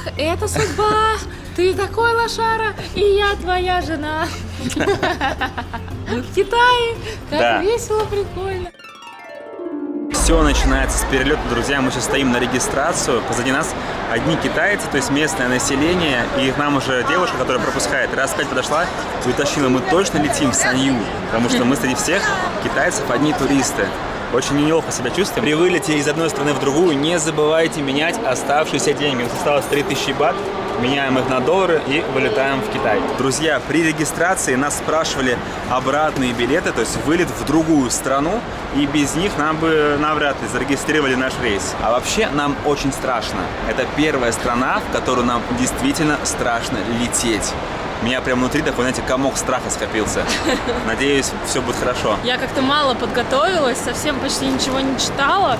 Ах, это судьба! Ты такой лошара, и я твоя жена. Мы в Китае, как весело, прикольно. Все начинается с перелета, друзья. Мы сейчас стоим на регистрацию. Позади нас одни китайцы, то есть местное население. И к нам уже девушка, которая пропускает, раз 5 подошла и уточнила: мы точно летим в Санью, потому что мы среди всех китайцев одни туристы. Очень неловко себя чувствуем. При вылете из одной страны в другую не забывайте менять оставшиеся деньги. У нас осталось 3000 бат. Меняем их на доллары и вылетаем в Китай. Друзья, при регистрации нас спрашивали обратные билеты, то есть вылет в другую страну, и без них нам бы навряд ли зарегистрировали наш рейс. А вообще нам очень страшно. Это первая страна, в которую нам действительно страшно лететь. У меня прям внутри такой, знаете, комок страха скопился. Надеюсь, все будет хорошо. Я как-то мало подготовилась, совсем почти ничего не читала.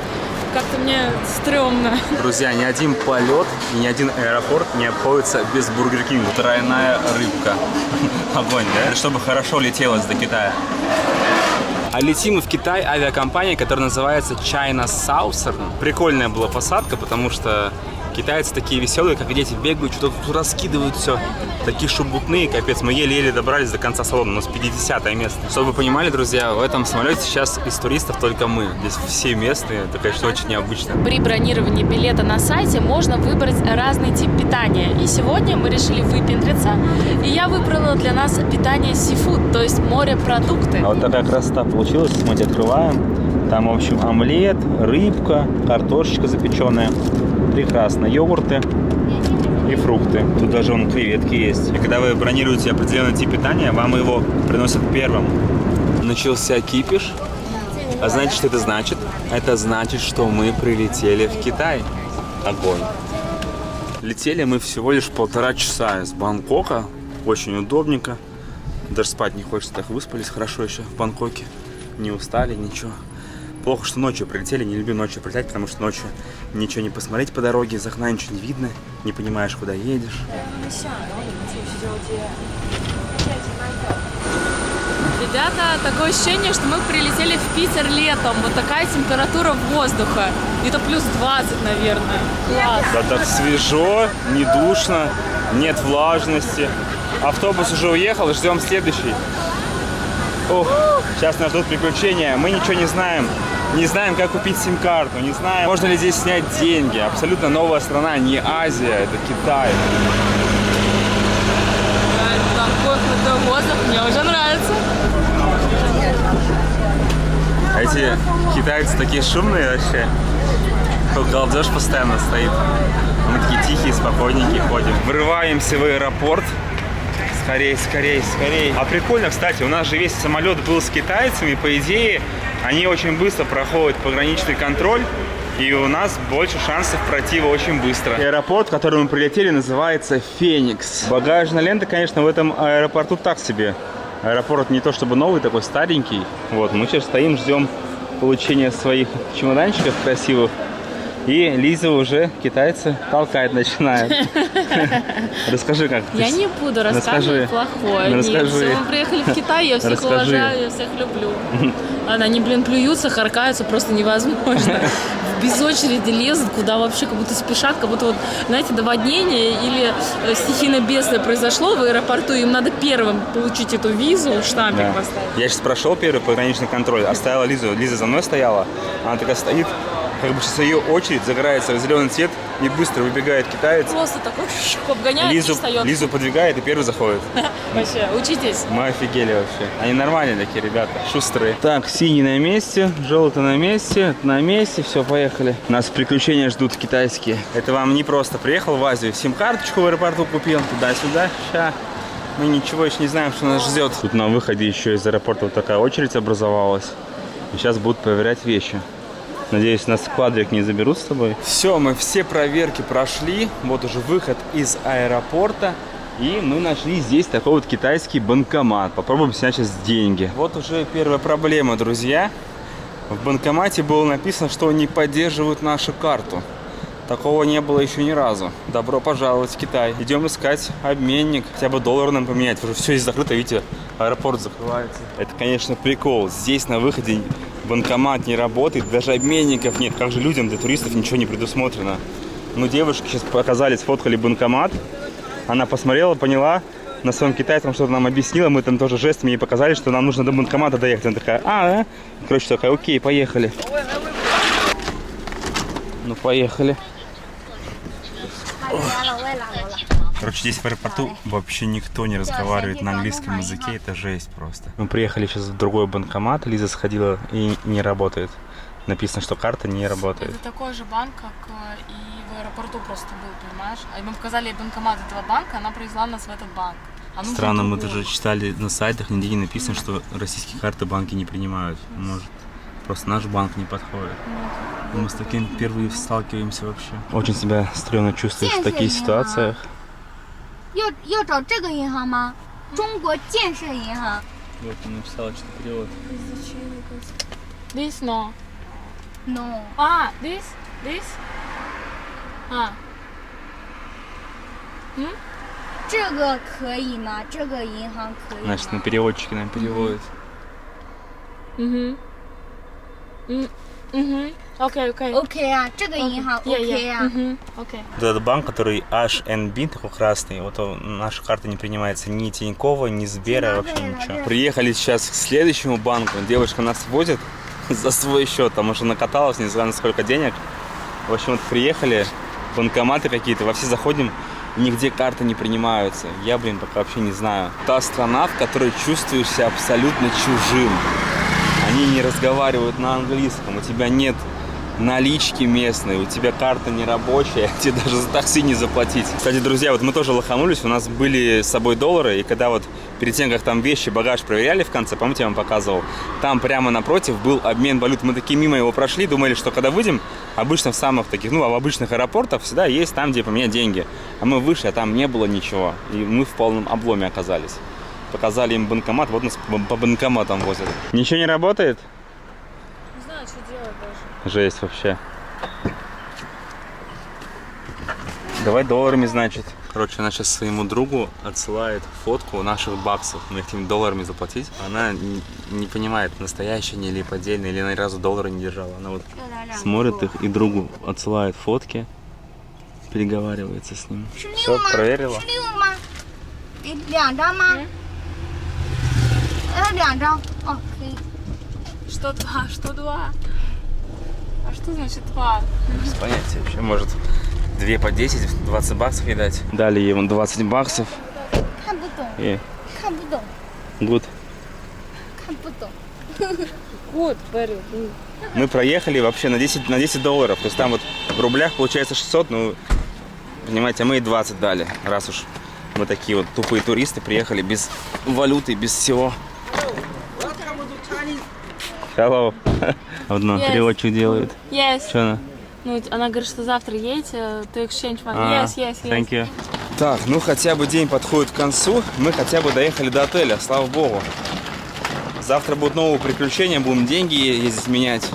Как-то мне стрёмно. Друзья, ни один полет и ни один аэропорт не обходится без Бургер Кинга. Тройная рыбка. Огонь, да? Это чтобы хорошо летелось до Китая. А летим мы в Китай авиакомпания, которая называется China Southern. Прикольная была посадка, потому что китайцы такие веселые, как дети, бегают, что-то тут раскидывают все. Такие шубутные, капец. Мы еле-еле добрались до конца салона, у нас 50-е место. Чтобы вы понимали, друзья, в этом самолете сейчас из туристов только мы. Здесь все местные, это, конечно, очень необычно. При бронировании билета на сайте можно выбрать разный тип питания. И сегодня мы решили выпендриться. И я выбрала для нас питание сифуд, то есть морепродукты. А вот такая красота получилась. Смотрите, открываем. Там, в общем, омлет, рыбка, картошечка запеченная. Прекрасно. Йогурты и фрукты. Тут даже вон креветки есть. И когда вы бронируете определенный тип питания, вам его приносят первым. Начался кипиш. А знаете, что это значит? Это значит, что мы прилетели в Китай. Огонь. Летели мы всего лишь 1,5 часа из Бангкока. Очень удобненько. Даже спать не хочется. Так выспались хорошо еще в Бангкоке. Не устали, ничего. Плохо, что ночью прилетели, не люблю ночью прилетать, потому что ночью ничего не посмотреть по дороге, из окна ничего не видно, не понимаешь, куда едешь. Ребята, такое ощущение, что мы прилетели в Питер летом. Вот такая температура воздуха. Это плюс 20, наверное. Класс. Да, так свежо, не душно, нет влажности. Автобус уже уехал, ждем следующий. Ох, сейчас нас ждут приключения. Мы ничего не знаем. Не знаем, как купить сим-карту, не знаем, можно ли здесь снять деньги. Абсолютно новая страна, не Азия, это Китай. Такой крутой воздух, мне уже нравится. А эти китайцы такие шумные вообще. Тут галдеж постоянно стоит. Мы такие тихие, спокойненькие ходим. Врываемся в аэропорт. Скорей, скорей, скорей. А прикольно, кстати, у нас же весь самолет был с китайцами. По идее, они очень быстро проходят пограничный контроль. И у нас больше шансов пройти его очень быстро. Аэропорт, в который мы прилетели, называется Феникс. Багажная лента, конечно, в этом аэропорту так себе. Аэропорт не то чтобы новый, такой старенький. Вот, мы сейчас стоим, ждем получения своих чемоданчиков красивых. И Лиза уже китайцы толкать начинает. Расскажи, как. Я не буду рассказывать плохое. Нет, все, мы приехали в Китай, я всех уважаю, я всех люблю. Они, плюются, харкаются, просто невозможно. Без очереди лезут, куда вообще как будто спешат, как будто, вот, знаете, наводнение или стихийное бедствие произошло в аэропорту, им надо первым получить эту визу, штампик поставить. Я сейчас прошел первый пограничный контроль, оставила Лизу. Лиза за мной стояла, она такая стоит. Как бы сейчас ее очередь загорается в зеленый цвет, и быстро выбегает китаец. Просто такой обгоняет и встает. Лизу подвигает и первый заходит. Вообще, учитесь. Мы офигели вообще. Они нормальные такие ребята, шустрые. Так, синий на месте, желтый на месте, все, поехали. Нас приключения ждут китайские. Это вам не просто приехал в Азию, сим-карточку в аэропорту купил, туда-сюда, ща. Мы ничего еще не знаем, что нас ждет. Тут на выходе еще из аэропорта вот такая очередь образовалась. И сейчас будут проверять вещи. Надеюсь, нас в квадрик не заберут с тобой. Все, мы все проверки прошли. Вот уже выход из аэропорта. И мы нашли здесь такой вот китайский банкомат. Попробуем снять сейчас деньги. Вот уже первая проблема, друзья. В банкомате было написано, что не поддерживают нашу карту. Такого не было еще ни разу. Добро пожаловать в Китай. Идем искать обменник. Хотя бы доллар нам поменять. Уже все здесь закрыто, видите, аэропорт закрывается. Это, конечно, прикол. Здесь на выходе банкомат не работает, даже обменников нет. Как же людям, для туристов ничего не предусмотрено. Мы девушке сейчас показали, сфоткали банкомат. Она посмотрела, поняла, на своем китайском что-то нам объяснила. Мы там тоже жестами ей показали, что нам нужно до банкомата доехать. Она такая, Короче, такая, окей, поехали. Ну, поехали. Короче, здесь в аэропорту вообще никто не разговаривает на английском языке. Это жесть просто. Мы приехали сейчас в другой банкомат. Лиза сходила и не работает. Написано, что карта не работает. Это такой же банк, как и в аэропорту просто был, понимаешь? А мы показали ей банкомат этого банка, она привезла нас в этот банк. Странно, мы даже читали на сайтах, нигде не написано, что российские карты банки не принимают. Может, просто наш банк не подходит. Мы с таким впервые сталкиваемся вообще. Очень себя стрёмно чувствуешь в таких ситуациях. 要找这个银行吗？中国建设银行。 Вот он написал, что перевод. This no. No. This? This? 这个可以吗？这个银行可以吗？ Значит, на переводчике нам переводят. Окей. OK 啊，这个银行 OK 啊。Окей. Этот банк, который H&B, такой красный, вот наша карта не принимается ни Тинькова, ни Сбера, вообще ничего. Приехали сейчас к следующему банку. Девушка нас возит за свой счет, потому что накаталась, не знаю, на сколько денег. В общем, вот приехали, банкоматы какие-то, во все заходим, нигде карты не принимаются. Я, пока вообще не знаю. Та страна, в которой чувствуешь себя абсолютно чужим. Они не разговаривают на английском, у тебя нет налички местной, у тебя карта не рабочая, тебе даже за такси не заплатить. Кстати, друзья, вот мы тоже лоханулись, у нас были с собой доллары, и когда вот перед тем, как там вещи, багаж проверяли в конце, помните, я вам показывал, там прямо напротив был обмен валют. Мы такие мимо его прошли, думали, что когда выйдем, обычно в самых таких, в обычных аэропортах всегда есть там, где поменять деньги. А мы вышли, а там не было ничего, и мы в полном обломе оказались. Показали им банкомат, вот нас по банкоматам возят. Ничего не работает? Не знаю, что делать даже. Жесть вообще. Давай долларами, значит. Короче, она сейчас своему другу отсылает фотку наших баксов. Мы хотим долларами заплатить. Она не понимает, настоящие они или поддельные, или она ни разу доллары не держала. Она вот смотрит их и другу отсылает фотки, переговаривается с ним. Все, проверила. 16吗？2张吗？2张。哦，可以。 Что 2? Что 2? А что значит 2? Без понятия вообще. Может, 2 по 10, 20 баксов ей дать. Дали ей вон 20 баксов. 看不懂。 И 看不懂。 good. 看不懂。 Вот, Берил. Мы проехали вообще на 10 долларов. То есть там вот в рублях получается 600, ну, понимаете, мы и 20 дали. Раз уж мы такие вот тупые туристы, приехали без валюты, без всего. Hello. Одно, переводчик делает. Yes. Что она? Ну, она говорит, что завтра едете, to exchange money. Yes. Thank you. Так, ну хотя бы день подходит к концу. Мы хотя бы доехали до отеля, слава богу. Завтра будут новые приключения, будем деньги ездить менять.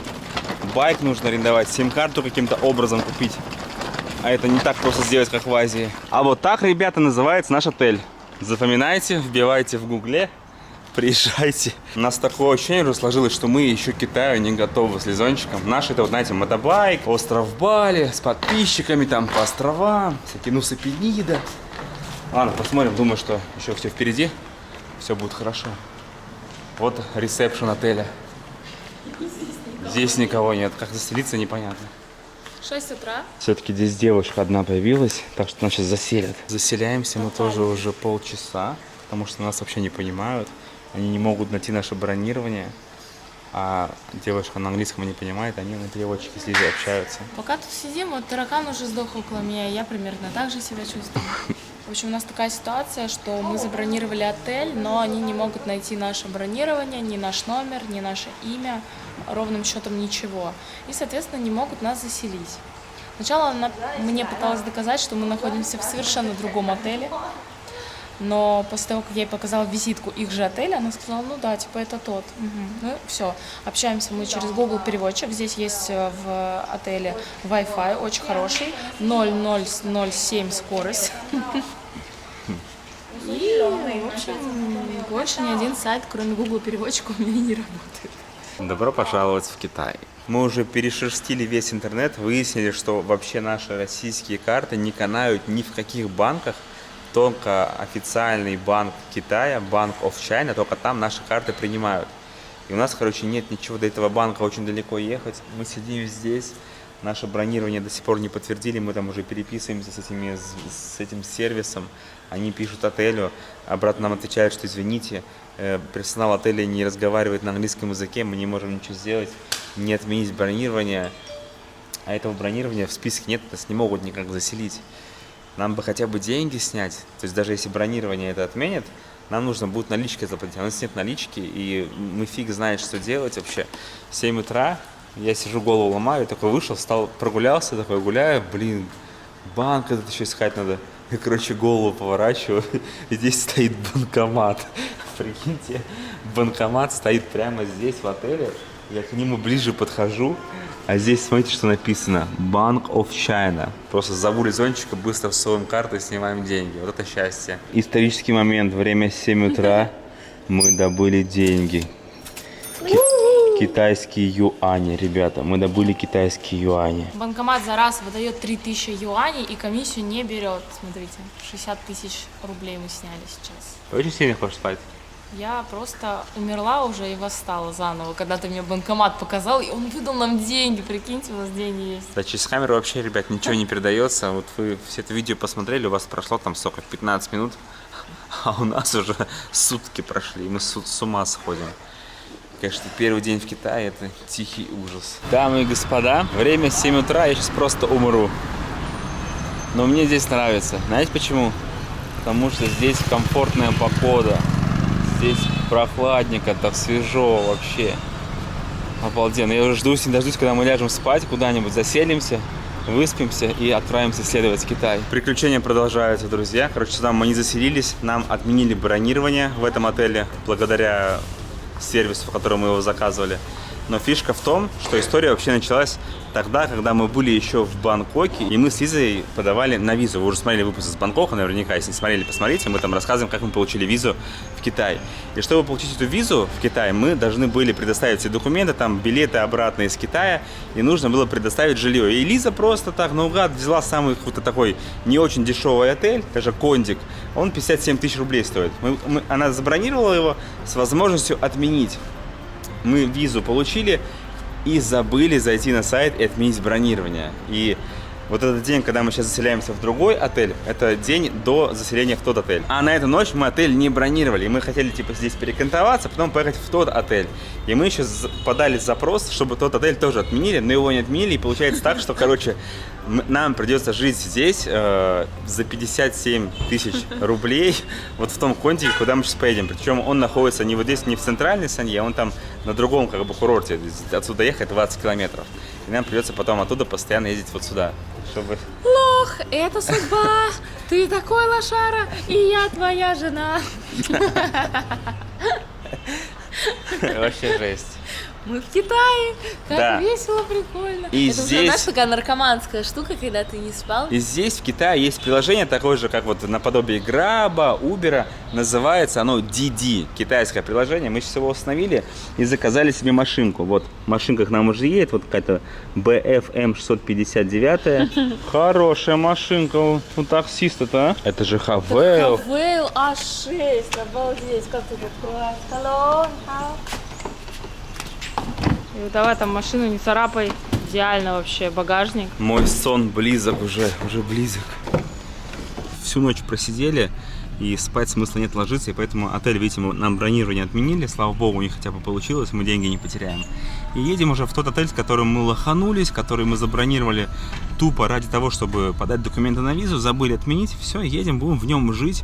Байк нужно арендовать, сим-карту каким-то образом купить. А это не так просто сделать, как в Азии. А вот так, ребята, называется наш отель. Запоминайте, вбивайте в гугле, приезжайте. У нас такое ощущение уже сложилось, что мы еще к Китаю не готовы с Лизончиком. Наш это, вот, знаете, мотобайк, остров Бали, с подписчиками там по островам, всякие Нуса-Пенида. Ладно, посмотрим, думаю, что еще все впереди, все будет хорошо. Вот ресепшн отеля. Здесь никого нет, как заселиться непонятно. 6 утра. Все-таки здесь девушка одна появилась, так что нас сейчас заселят. Заселяемся мы тоже уже полчаса, потому что нас вообще не понимают. Они не могут найти наше бронирование, а девушка на английском не понимает, они на переводчике с Лизой общаются. Пока тут сидим, вот таракан уже сдох около меня, и я примерно так же себя чувствую. В общем, у нас такая ситуация, что мы забронировали отель, но они не могут найти наше бронирование, ни наш номер, ни наше имя, ровным счетом ничего. И, соответственно, не могут нас заселить. Сначала она мне пыталась доказать, что мы находимся в совершенно другом отеле, но после того, как я ей показала визитку их же отеля, она сказала, ну да, типа это тот. Ну все, общаемся мы через Google переводчик. Здесь есть в отеле Wi-Fi очень хороший, 0,007 скорость. И, в общем, больше ни один сайт, кроме Google переводчика, у меня не работает. Добро пожаловать в Китай. Мы уже перешерстили весь интернет, выяснили, что вообще наши российские карты не канают ни в каких банках, только официальный банк Китая, Bank of China, только там наши карты принимают. И у нас, короче, нет ничего до этого банка, очень далеко ехать. Мы сидим здесь, наше бронирование до сих пор не подтвердили, мы там уже переписываемся с этим сервисом. Они пишут отелю, обратно нам отвечают, что извините, персонал отеля не разговаривает на английском языке, мы не можем ничего сделать, не отменить бронирование. А этого бронирования в списке нет, нас не могут никак заселить. Нам бы хотя бы деньги снять, то есть даже если бронирование это отменят, нам нужно будет наличкой заплатить. А у нас нет налички, и мы фиг знает, что делать вообще. В 7 утра я сижу, голову ломаю, такой вышел, встал, прогулялся, такой гуляю, блин, банк этот еще искать надо. И, короче, голову поворачиваю, и здесь стоит банкомат. Прикиньте, банкомат стоит прямо здесь, в отеле. Я к нему ближе подхожу, а здесь, смотрите, что написано. Bank of China. Просто забыли зонтика, быстро всовываем карту и снимаем деньги. Вот это счастье. Исторический момент. Время 7 утра. Мы добыли деньги. Китайские юани, ребята. Мы добыли китайские юани. Банкомат за раз выдает 3000 юаней и комиссию не берет. Смотрите, 60 тысяч рублей мы сняли сейчас. Очень сильно хочешь спать? Я просто умерла уже и восстала заново, когда ты мне банкомат показал, и он выдал нам деньги, прикиньте, у нас деньги есть. Да, через камеру вообще, ребят, ничего не передается. Вот вы все это видео посмотрели, у вас прошло там сколько, 15 минут, а у нас уже сутки прошли, и мы с ума сходим. Конечно, первый день в Китае – это тихий ужас. Дамы и господа, время 7 утра, я сейчас просто умру. Но мне здесь нравится. Знаете почему? Потому что здесь комфортная погода. Здесь прохладненько, так свежо вообще. Обалденно. Я уже ждусь, не дождусь, когда мы ляжем спать, куда-нибудь заселимся, выспимся и отправимся исследовать Китай. Приключения продолжаются, друзья. Короче, сюда мы не заселились, нам отменили бронирование в этом отеле благодаря сервису, в котором мы его заказывали. Но фишка в том, что история вообще началась тогда, когда мы были еще в Бангкоке, и мы с Лизой подавали на визу. Вы уже смотрели выпуск из Бангкока, наверняка, если не смотрели, посмотрите. Мы там рассказываем, как мы получили визу в Китай. И чтобы получить эту визу в Китай, мы должны были предоставить все документы, там билеты обратно из Китая, и нужно было предоставить жилье. И Лиза просто так наугад взяла самый какой-то такой не очень дешевый отель, даже кондик. Он 57 тысяч рублей стоит. Она забронировала его с возможностью отменить. Мы визу получили и забыли зайти на сайт и отменить бронирование. И вот этот день, когда мы сейчас заселяемся в другой отель, это день до заселения в тот отель. А на эту ночь мы отель не бронировали. И мы хотели типа здесь перекантоваться, потом поехать в тот отель. И мы еще подали запрос, чтобы тот отель тоже отменили, но его не отменили. И получается так, что, короче, нам придется жить здесь за 57 тысяч рублей, вот в том кондике, куда мы сейчас поедем. Причем он находится не вот здесь, не в центральной Санье, он там на другом как бы курорте. Отсюда ехать 20 километров. И нам придется потом оттуда постоянно ездить вот сюда. Чтобы... Лох, это судьба, ты такой лошара, и я твоя жена. Вообще жесть. Мы в Китае, как да. Весело, прикольно. И это здесь... уже, знаешь, такая наркоманская штука, когда ты не спал. И здесь, в Китае, есть приложение такое же, как вот наподобие Граба, Убера. Называется оно Didi, китайское приложение. Мы сейчас его установили и заказали себе машинку. Вот машинка к нам уже едет, вот какая-то BFM 659. Хорошая машинка у таксиста-то, а? Это же Хавейл. Хавейл А6, обалдеть, как тут открывать. Hello, how? И давай там машину не царапай. Идеально вообще, багажник. Мой сон близок уже близок. Всю ночь просидели, и спать смысла нет ложиться, и поэтому отель, видите, нам бронирование отменили, слава богу, у них хотя бы получилось, мы деньги не потеряем. И едем уже в тот отель, с которым мы лоханулись, который мы забронировали тупо ради того, чтобы подать документы на визу, забыли отменить, все, едем, будем в нем жить.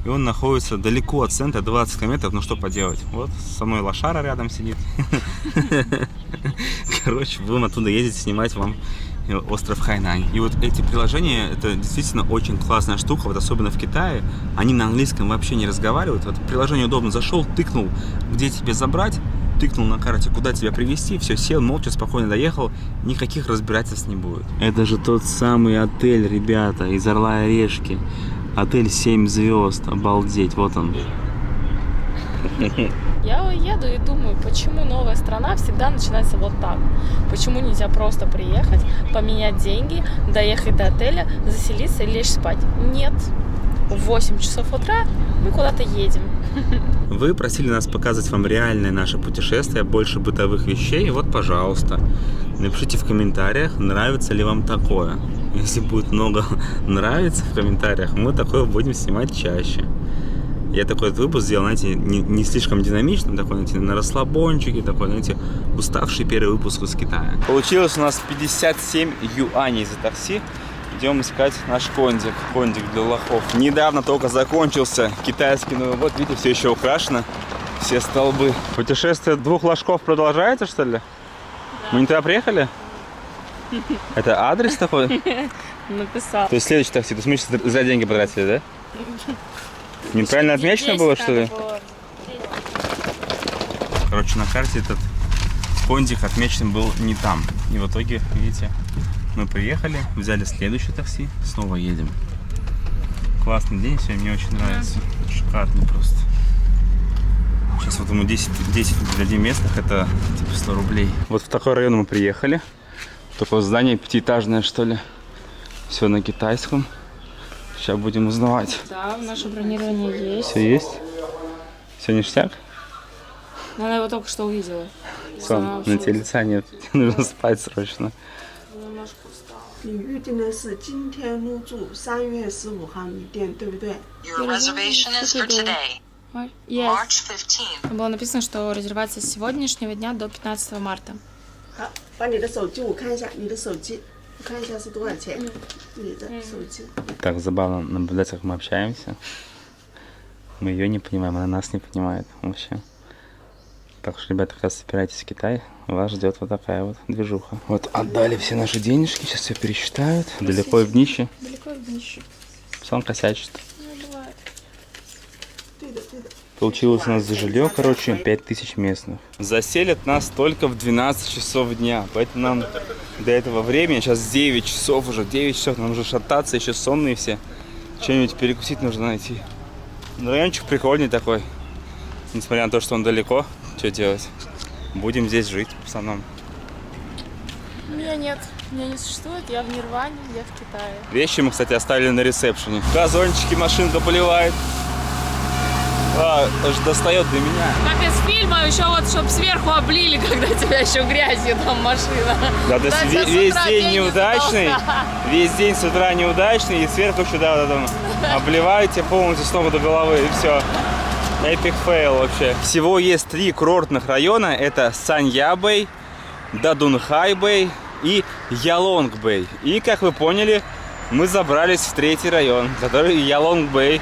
И он находится далеко от центра, 20 километров, ну что поделать. Вот со мной лошара рядом сидит. Короче, будем оттуда ездить, снимать вам остров Хайнань. И вот эти приложения, это действительно очень классная штука, вот особенно в Китае. Они на английском вообще не разговаривают. Вот приложение удобно, зашел, тыкнул, где тебе забрать, тыкнул на карте, куда тебя привезти, все, сел, молча, спокойно доехал, никаких разбирательств не будет. Это же тот самый отель, ребята, из Орла и Орешки. Отель 7 звезд, обалдеть, вот он. Я еду и думаю, почему новая страна всегда начинается вот так? Почему нельзя просто приехать, поменять деньги, доехать до отеля, заселиться и лечь спать? Нет. В 8 часов утра мы куда-то едем. Вы просили нас показать вам реальное наше путешествие, больше бытовых вещей. Вот, пожалуйста, напишите в комментариях, нравится ли вам такое. Если будет много нравится в комментариях, мы такое будем снимать чаще. Я такой выпуск сделал, знаете, не слишком динамичным, такой, знаете, на расслабончике, такой, знаете, уставший первый выпуск из Китая. Получилось у нас 57 юаней за такси. Идем искать наш кондик. Кондик для лохов. Недавно только закончился китайский Новый год. Видите, все еще украшено. Все столбы. Путешествие двух ложков продолжается, что ли? Да. Мы не туда приехали? Это адрес такой? Написал. То есть следующий такси. То есть мы сейчас зря деньги потратили, да? Неправильно отмечено было, что ли? Короче, на карте этот кондик отмечен был не там. И в итоге, видите, мы приехали, взяли следующее такси, снова едем. Классный день сегодня, мне очень нравится. Шикарный просто. Сейчас вот ему 10 дадим местных, это типа 100 рублей. Вот в такой район мы приехали. Такое здание пятиэтажное, что ли. Все на китайском. Сейчас будем узнавать. Да, наше бронирование есть. Все есть? Все ништяк? Она его только что увидела. Сон, на тебе лица нет. Нужно спать срочно. Немножко устала. 你预定的是今天入住3月15号旅店，对不对？ Your reservation is for today, Yes. March 15th. Было написано, что резервация с сегодняшнего дня до 15 марта. 好，把你的手机我看一下，你的手机，我看一下是多少钱？你的手机。 Так забавно наблюдать, как мы общаемся. Мы ее не понимаем, она нас не понимает вообще. Так что, ребята, как раз собирайтесь в Китай, вас ждет вот такая вот движуха. Вот отдали все наши денежки, сейчас все пересчитают. Далеко и в днище. Далеко в днище. Сам косячит. Ну, бывает. 对的，对的。 Получилось у нас за жилье, короче, 5000 местных. Заселят нас только в 12 часов дня, поэтому нам до этого времени, сейчас 9 часов уже, 9 часов, нам уже шататься, еще сонные все. Что-нибудь перекусить нужно найти. Но райончик прикольный такой, несмотря на то, что он далеко, что делать? Будем здесь жить, пацанам. Меня нет. Меня не существует. Я в Нирване, я в Китае. Вещи мы, кстати, оставили на ресепшене. Газончики, машинка поливает. Аж достает до меня. Как из фильма, еще вот, чтобы сверху облили, когда тебя еще грязью там машина. Да, то есть весь день неудачный, весь день с утра неудачный, и сверху еще, да, вот там обливают тебя полностью с ног до головы, и все. Эпик фейл вообще. Всего есть 3 курортных района, это Санья-Бэй, Дадунхай-Бэй и Ялонг-Бэй. И, как вы поняли, мы забрались в 3-й район, который Ялонг-Бэй.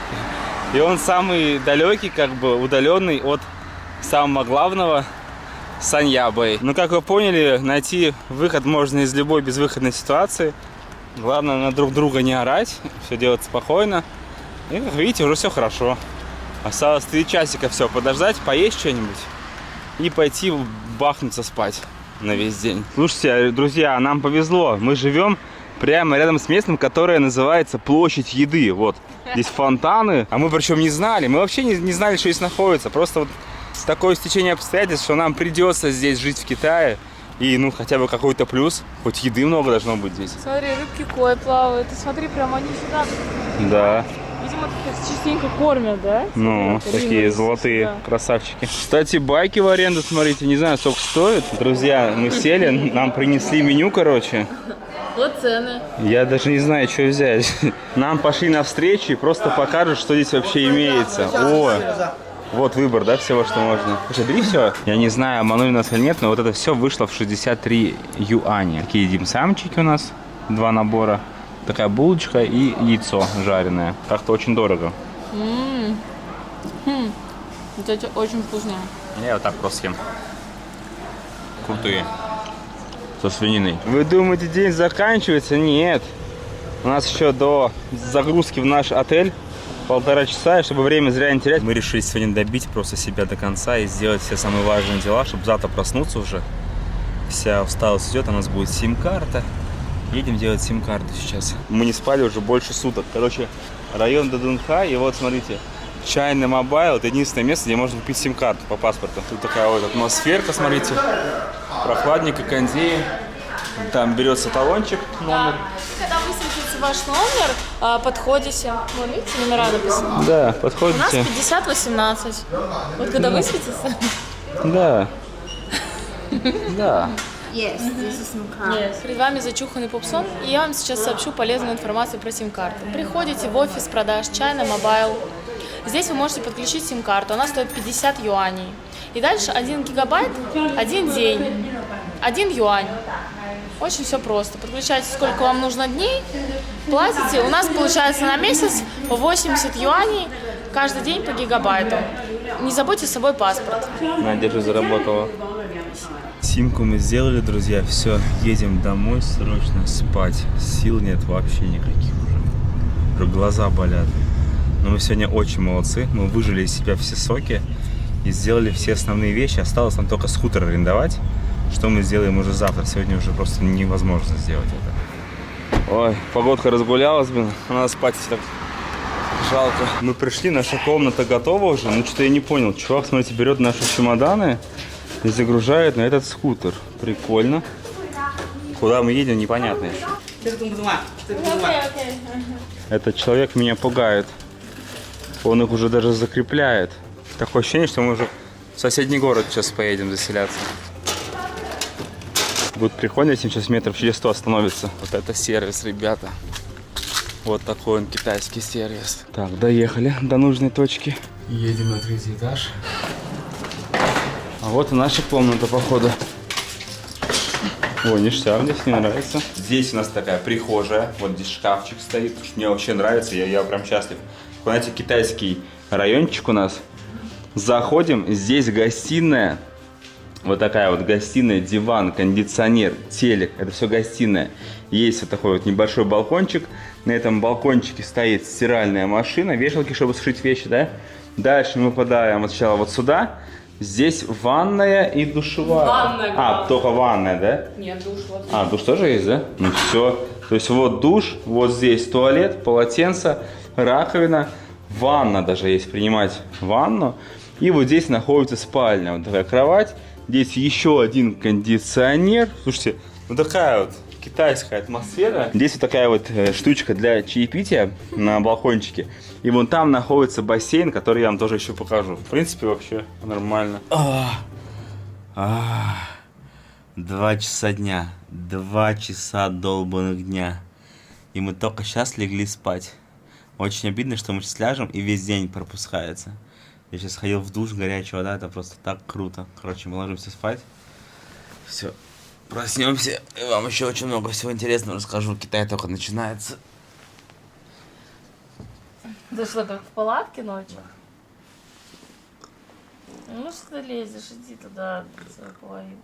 И он самый далекий, как бы удаленный от самого главного Санья-Бэй. Но, как вы поняли, найти выход можно из любой безвыходной ситуации. Главное на друг друга не орать, все делать спокойно. И, как видите, уже все хорошо. Осталось 3 часика все подождать, поесть что-нибудь и пойти бахнуться спать на весь день. Слушайте, друзья, нам повезло. Мы живем прямо рядом с местом, которое называется Площадь Еды. Вот. Здесь фонтаны. А мы причем не знали. Мы вообще не знали, что здесь находится. Просто вот такое стечение обстоятельств, что нам придется здесь жить в Китае. И ну хотя бы какой-то плюс. Хоть еды много должно быть здесь. Смотри, рыбки кой плавают. И смотри, прямо они сюда. Да. Видимо, их частенько кормят, да? Ну, такие золотые красавчики. Кстати, байки в аренду, смотрите, не знаю, сколько стоит. Друзья, мы сели, нам принесли меню, короче. Вот цены. Я даже не знаю, что взять. Нам пошли навстречу и просто покажут, что здесь вообще имеется. О, вот выбор, да, всего, что можно. Слушай, бери все. Я не знаю, обманули нас или нет, но вот это все вышло в 63 юаня. Такие димсамчики у нас, 2 набора. Такая булочка и яйцо жареное. Как-то очень дорого. Вот эти очень вкусные. Я вот так просто съем. Крутые. Со свининой. Вы думаете, день заканчивается? Нет. У нас еще до загрузки в наш отель 1,5 часа, и чтобы время зря не терять, мы решили сегодня добить просто себя до конца и сделать все самые важные дела, чтобы завтра проснуться уже. Вся усталость идет, у нас будет сим-карта. Едем делать сим-карту сейчас. Мы не спали уже больше суток. Короче, район Дадунхай, и вот смотрите, Чайный Мобайл – это единственное место, где можно купить сим-карту по паспорту. Тут такая вот атмосферка, смотрите. Прохладненько, кондеи. Там берется талончик, номер. Когда высветится ваш номер, подходите. Вон, видите, номера написаны. Да, У нас подходите. 50-18. Вот когда высветится. Да. Да. Yes, this is SIM card. Перед вами зачуханный попсон, и я вам сейчас сообщу полезную информацию про сим-карту. Приходите в офис продаж China Mobile. Здесь вы можете подключить сим-карту, она стоит 50 юаней. И дальше 1 гигабайт, 1 день, 1 юань. Очень все просто. Подключайте, сколько вам нужно дней, платите. У нас получается на месяц по 80 юаней каждый день по гигабайту. Не забудьте с собой паспорт. Надежда заработала. Симку мы сделали, друзья. Все, едем домой срочно спать. Сил нет вообще никаких уже. Уже глаза болят. Но мы сегодня очень молодцы. Мы выжили из себя все соки и сделали все основные вещи. Осталось нам только скутер арендовать. Что мы сделаем уже завтра. Сегодня уже просто невозможно сделать это. Ой, погодка разгулялась, блин. Надо спать так жалко. Мы пришли, наша комната готова уже. Ну что-то я не понял. Чувак, смотрите, берет наши чемоданы и загружает на этот скутер. Прикольно. Куда мы едем, непонятно еще. Этот человек меня пугает. Он их уже даже закрепляет. Такое ощущение, что мы уже в соседний город сейчас поедем заселяться. Будет прикольно, если сейчас метров через 100 остановится. Вот это сервис, ребята. Вот такой он китайский сервис. Так, доехали до нужной точки. Едем на 3-й этаж. А вот и наша комната, походу. О, ништяк, здесь мне нравится. Здесь у нас такая прихожая. Вот здесь шкафчик стоит. Мне вообще нравится, я прям счастлив. Знаете, китайский райончик у нас. Заходим, здесь гостиная. Вот такая вот гостиная, диван, кондиционер, телек. Это все гостиная. Есть вот такой вот небольшой балкончик. На этом балкончике стоит стиральная машина, вешалки, чтобы сушить вещи, да? Дальше мы попадаем вот сначала вот сюда. Здесь ванная и душевая. Ванная. Только ванная, да? Нет, душ вот. Душ тоже есть, да? Ну все. То есть вот душ, вот здесь туалет, полотенце, раковина, ванна даже есть, принимать ванну. И вот здесь находится спальня. Вот такая кровать. Здесь еще один кондиционер. Слушайте, вот такая вот китайская атмосфера. Здесь вот такая вот штучка для чаепития на балкончике. И вон там находится бассейн, который я вам тоже еще покажу. В принципе, вообще нормально. 2 часа дня. 2 часа долбанных дня. И мы только сейчас легли спать. Очень обидно, что мы сейчас ляжем и весь день пропускается. Я сейчас ходил в душ, горячая вода, это просто так круто. Короче, мы ложимся спать. Все, проснемся. И вам еще очень много всего интересного расскажу. Китай только начинается. Ты что, как в палатке ночью? Ну что ты лезешь, иди туда, в свою половинку.